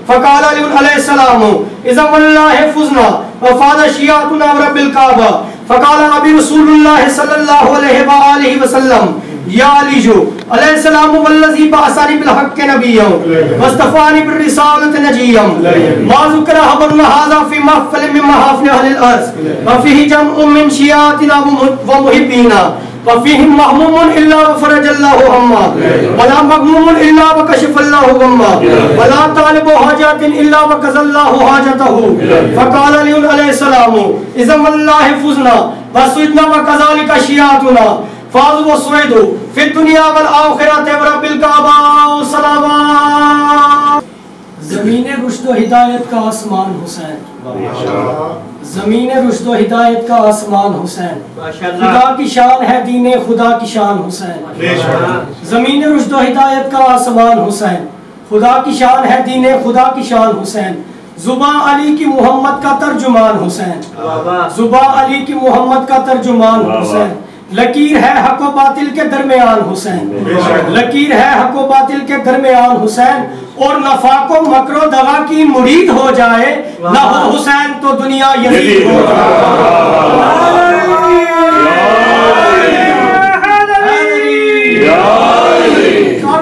फ़क़ाल अली अलैहिस्सलाम इज़ा वल्लाहि फुज़ना व फ़ाज़ शियातुना रब्बिल काबा फ़क़ाल नबी रसूलुल्लाह सल्लल्लाहु अलैहि व आलिहि वसल्लम या अली अलैहिस्सलाम वल्लज़ी बअसनी बिल हक़्क़ि नबिय्यन वस्तफ़ानी बिर रिसालति नजिय्यन मा ज़ुकिरा हबरु हाज़ा फ़ी महफ़िल मिन महाफ़िल अहलिल अर्ज़ व फ़ीहि जम्उन मिन शियातिना व मुहिब्बीना वफ़ीहिम महमूमुन इल्ला फ़रजल्लाहु हम्मा वला मग़मूमुन इल्ला वकशफ़ल्लाहु गम्मा वला तालिबु हाजतिन इल्ला वक़ज़ल्लाहु हाजतहु फ़क़ाल अली अलैहिस्सलाम इज़ा वल्लाहि फुज़ना वसुइदना वकज़ालिका शियातुना फ़ाज़ व सुइदु फ़िद दुनिया वल आख़िरति व रब्बिल काबा सलावा। ज़मीन रुश्द व हिदायत का आसमान हुसैन, ज़मीन रुश्द व हिदायत का आसमान हुसैन, खुदा की शान है दीने खुदा की शान हुसैन। ज़मीन रुश्द व हिदायत का आसमान हुसैन, खुदा की शान है दीने खुदा की शान हुसैन। जुबा अली की मोहम्मद का तर्जुमान हुसैन, जुबा अली की मोहम्मद का तर्जुमान हुसैन। लकीर है हक व बातिल के दरमियान हुसैन, लकीर है हक व बातिल के दरमियान हुसैन। और नफाको मकरो दवा की मुरीद हो जाए ना हो हुसैन तो दुनिया यजीद हो जाए।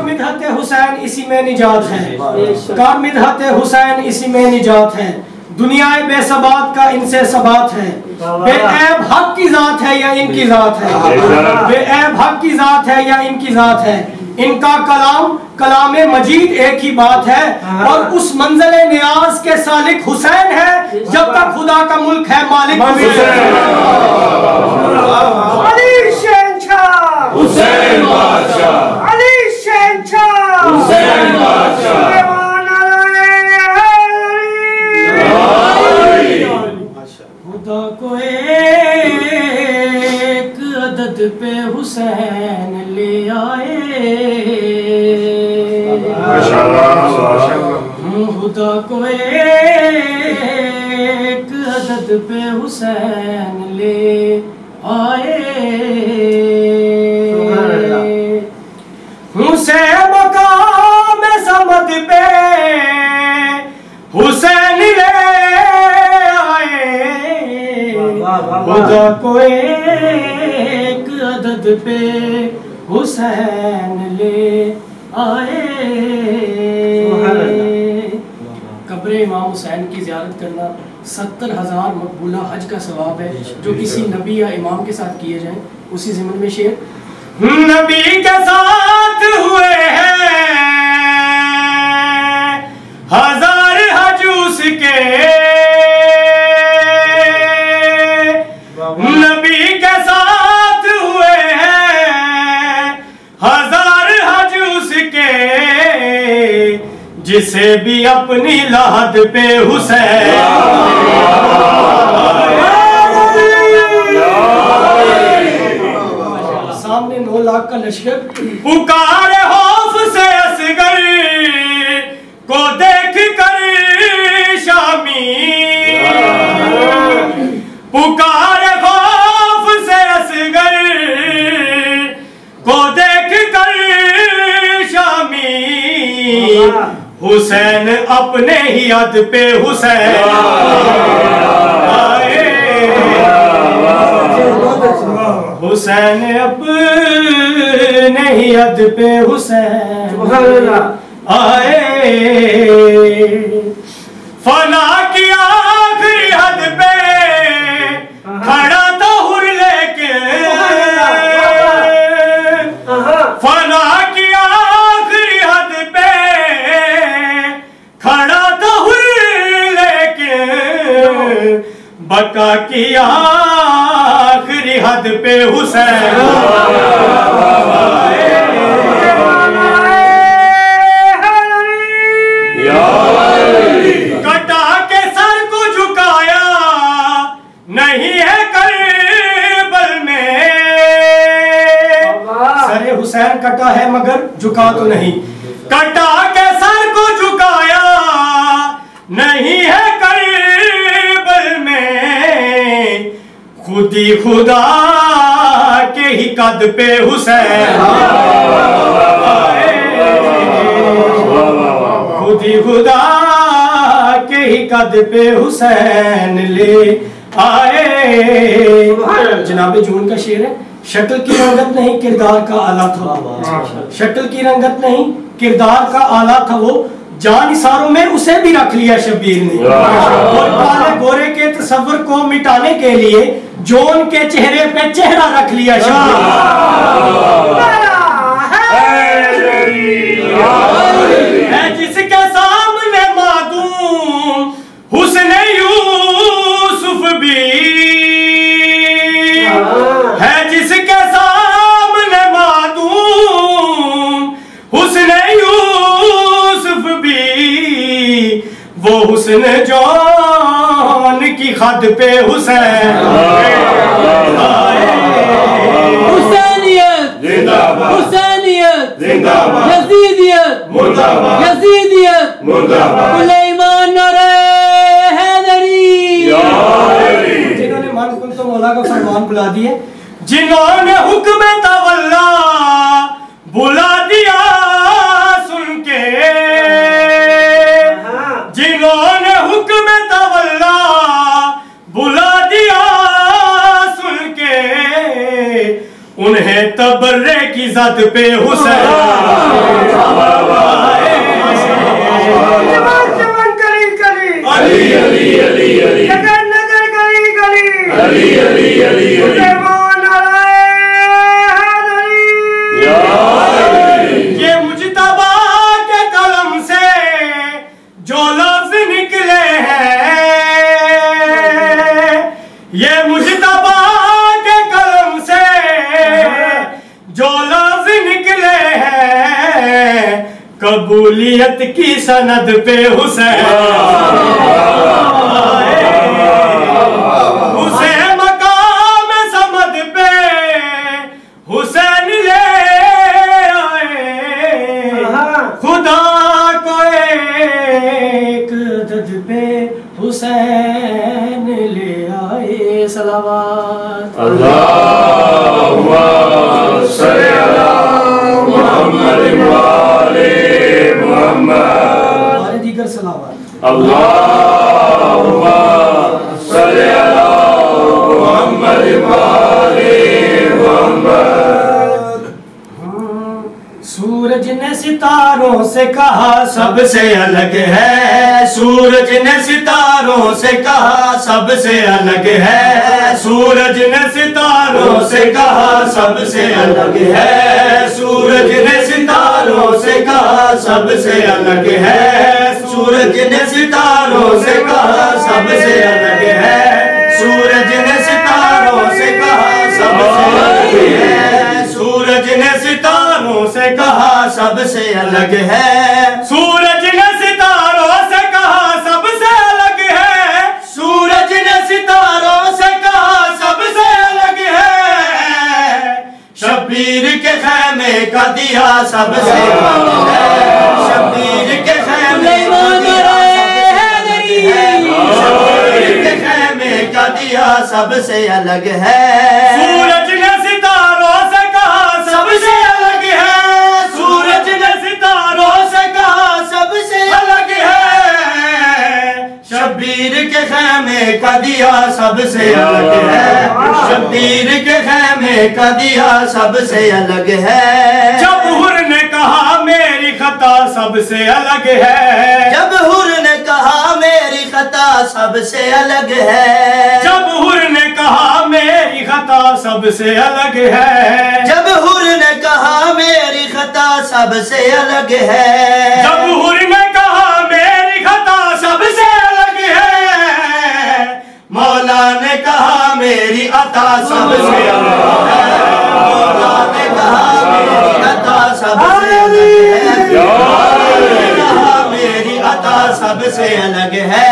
मिदहत हुसैन इसी में निजात है, कार मिदहत हुसैन इसी में निजात है। दुनिया बेसबात का इनसे सबात है, बेऐब हक की जात है या इनकी जात है, बेऐब हक की जात है या इनकी जात है। इनका कलाम कलामे मजीद एक ही बात है और उस मंज़िले नियाज के सालिक हुसैन है जब तक खुदा का मुल्क है मालिक अली शहंशाह हुसैन बादशाह, अली शहंशाह हुसैन बादशाह। खुदा को एक अदद पे हुसैन ले आए, खुदा को एक अदद पे हुसैन ले आए। हुसैन मकाम समद पे हुसैन ले आए, खुदा को एक अदद पे हुसैन ले आए। कब्र इमाम हुसैन की ज़ियारत करना 70,000 मकबूला हज का सवाब है जो किसी नबी या इमाम के साथ किए जाए। उसी ज़िमन में शेर नबी के साथ हुए हैं हजार हज उसके, नबी के साथ हुए हैं हजार हज उसके, जिसे भी अपनी लाहद पे हुसैन सामने 9 लाख का लश्कर पुकारे खौफ से असगर को देख कर शामी, पुकारे खौफ से असगर को देख कर शामी। हुसैन अपने ही हद पे हुसैन आए, हुसैन अपने ही हद पे हुसैन आए। फना की आखिरी हद पे खड़ा तो हुर लेके, फना की आखिरी हद पे खड़ा तो हुर लेके, बका की आखिरी हद पे हुसैन कटा के सर को झुकाया नहीं है करबल में, सरे हुसैन कटा है मगर झुका तो नहीं, कटा के सर को झुकाया नहीं है करबल में। खुदी खुदा के ही कद पे हुसैन, खुदी खुदा के ही कद पे हुसैन ले आए। जनाबे जून का शेर है, शक्ल की रंगत नहीं किरदार का आला था, शक्ल की रंगत नहीं किरदार का आला था वो, जान इशारों में उसे भी रख लिया शब्बीर ने, और काले गोरे के तस्वर को मिटाने के लिए जॉन के चेहरे पे चेहरा रख लिया शब्बीर। है जिसके सामने मादूम हुस्न यूसुफ भी, है जिसके सामने मादूम हुस्न यूसुफ भी, वो हुस्न जॉन की खद पे हुसैन। हुसैनियत जिंदाबाद, हुसैनियत जिंदाबाद, यजीदियत मुर्दाबाद, यजीदियत मुर्दाबाद, सुलेमान नारे हैदरी। जिन्होंने मन कुल तो मौला का फरमान बुला दिए, जिन्होंने हुक्म तवल्ला बुला दिया सुन के, जिन्होंने हुक्म तवल्ला बुला दिया सुन के, उन्हें तबर्रे की ज़द पे हुसैन। जवान जवान कली कली, अली अली अली अली, नगर नगर गली गली, अली अली अली अली, ये मुजतबा के कलम से जो लफ्ज निकले हैं, ये मुजतबा के कलम से जो लफ्ज निकले हैं, कबूलियत की सनद पे हुसैन। हुसैन मकाम समद पे हुसैन ले आए, खुदा को एक दद पे हुसैन ले आए। सलावत अल्लाहुम्मा सल्ली अला मुहम्मद व आले मुहम्मद। और दीगर सलावत अल्लाहुम्मा सल्ली अला मुहम्मद व आले मुहम्मद। सूरज ने सितारों से कहा सबसे अलग है, सूरज ने सितारों से कहा सबसे अलग है, सूरज ने सितारों से कहा सबसे अलग है, सूरज ने सितारों से कहा सबसे अलग है, सूरज ने सितारों से कहा सबसे अलग है, सूरज ने सितारों से कहा सबसे अलग है, सूरज ने सितारों से कहा सबसे अलग है, सूरज ने सितारों से कहा सबसे अलग है, सूरज ने सितारों से कहा सबसे अलग है, शब्बीर के खैमे का दिया सबसे अलग है, शब्बीर के खैमे का दिया सबसे अलग है, सूरज ने सितारों से कहा सबसे अलग है, सूरज ने सितारों से कहा सबसे अलग है, शब्बीर के खैमे का दिया सबसे अलग है, शब्बीर के खैमे का दिया सबसे अलग है, जब हुर ने कहा मेरी खता सबसे अलग है, जब हुर ने कहा मेरी खता सबसे अलग है, जब हुर ने कहा मेरी खता सबसे अलग है, जब हुर ने कहा मेरी खता सबसे अलग है, जब हुर ने कहा मेरी खता सबसे अलग है, मौला ने कहा मेरी अता सबसे अलग है, मौला ने कहा मेरी अता सबसे अलग है, मेरी अता सबसे अलग है,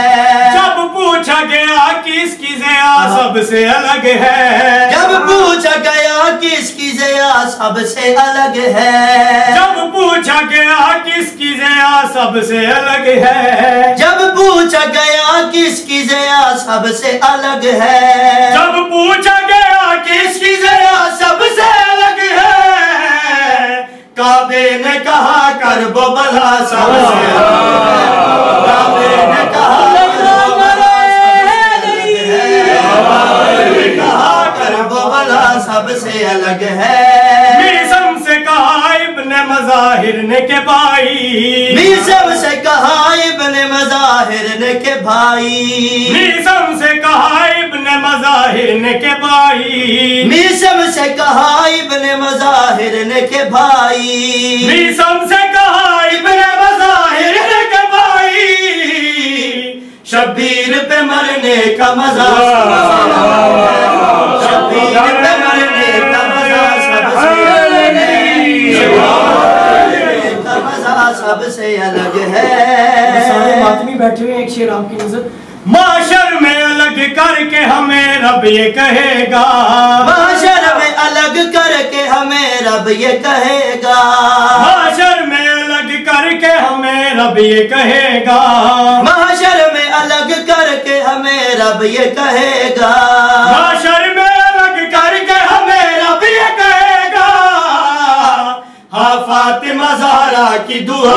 जब पूछा गया किसकी ज़िया सबसे अलग है, जब पूछा गया किसकी ज़िया सबसे अलग है। जब पूछा गया किसकी ज़िया सबसे अलग है। जब पूछा गया किसकी ज़िया सबसे अलग है। जब पूछा गया किसकी ज़िया सबसे अलग है। काबे ने कहा करबो बला सबसे अलग है। काबे ने कहा सबसे अलग है। मीसम से कहा इब्ने मज़ाहिर ने के भाई। मीसम से कहा इब्ने मज़ाहिर ने के भाई। मीसम से कहा इब्ने मज़ाहिर ने के भाई। मीसम से कहा इब्ने मज़ाहिर ने के भाई। मीसम से कहा इब्ने मज़ाहिर ने के भाई। शब्बीर पे मरने का मजा शब्बीर पे मरने का मजा सबसे अलग है। का मजा सबसे अलग है। सारे मातमी बैठे हुए एक शेर आपकी नजर। माशर में अलग करके हमें रब ये कहेगा। माशर में अलग करके हमें रब ये कहेगा। माशर में अलग करके हमें रब ये कहेगा। माशर में अलग करके हमें रब ये कहेगा। माशर में अलग करके हमें रब ये कहेगा। हाँ फातिमा ज़हरा की दुआ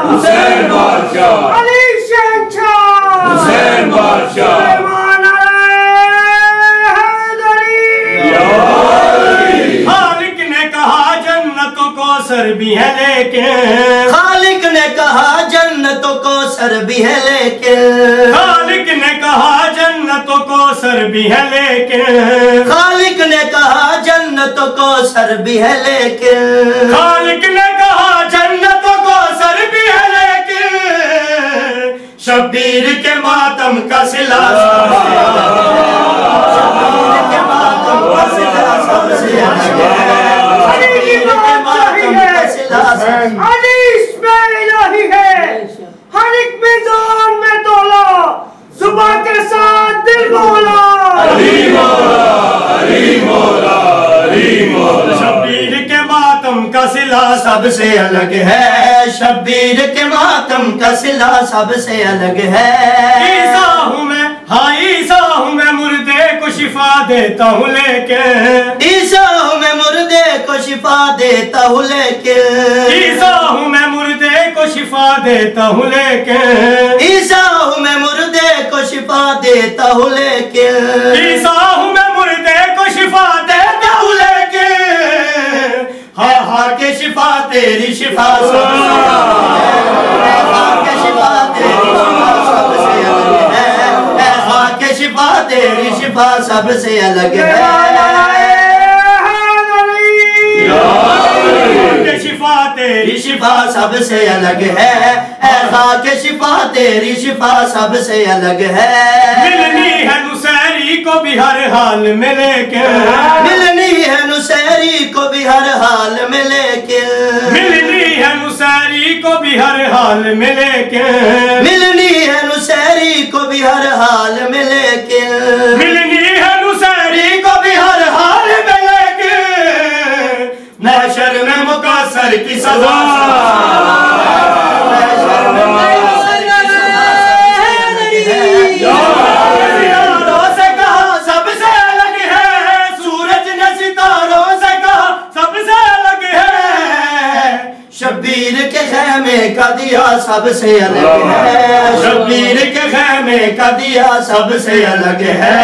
हुसैन बादशाह अली शहंशाह हुसैन बादशाह खालिक ने कहा जन्नतों को सर भी है लेकिन। खालिक ने कहा जन्नतों को सर भी है लेकिन। खालिक ने कहा जन्नतों को सर भी है लेकिन। खालिक ने कहा जन्नतों को सर भी है लेकिन। खालिक ने कहा जन्नतों को सर भी है लेकिन। शब्बीर के मातम का सिला शब्बीर के मातम का सिला सबसे अलग है। अली इसमें इलाही है। हर एक मैदान में तोला सुबह के साथ दिल बोला। अली मौला अली मौला अली मौला। शब्बीर के मातम का सिला सबसे अलग है। शब्बीर के मातम का सिला सबसे अलग है। ईसा हूँ मैं, हाँ ईसा हूँ मैं, मुर्दे को शिफा देता हूँ लेकिन। ईसा हूँ मैं मुर्दे को शिफा देता हूँ लेकिन। ईसा हूँ मैं मुर्दे को शिफा देता हूँ लेकिन। ईसा हूँ मैं मुर्दे को शिफा देता हूँ लेकिन। ईसा हूँ मैं मुर्दे को शिफा देता हूँ लेकिन। हाँ हाँ के शिफा तेरी शिफा के शिफा तेरी शिफा तेरी शिफा सबसे अलग है। के शिफा तेरी शिफा सबसे अलग है। के शिफा तेरी शिफा सबसे अलग है। मिलनी है नुसैरी को भी हर हाल में लेकिन। मिलनी है नुसैरी को भी हर हाल में लेकिन। मिलनी है नुसैरी को भी हर हाल में लेकिन। मिलनी है नुसैरी को भी हर हाल में लेकिन। मिलनी है नुसैरी को भी हर हाल में लेकिन। महशर में मुकासर की सजा से कहा सबसे अलग है। सूरज ने सितारों से कहा सबसे अलग है। शब्बीर के खेमे का दिया सबसे अलग है। शब्बीर के खेमे का दिया सबसे अलग है।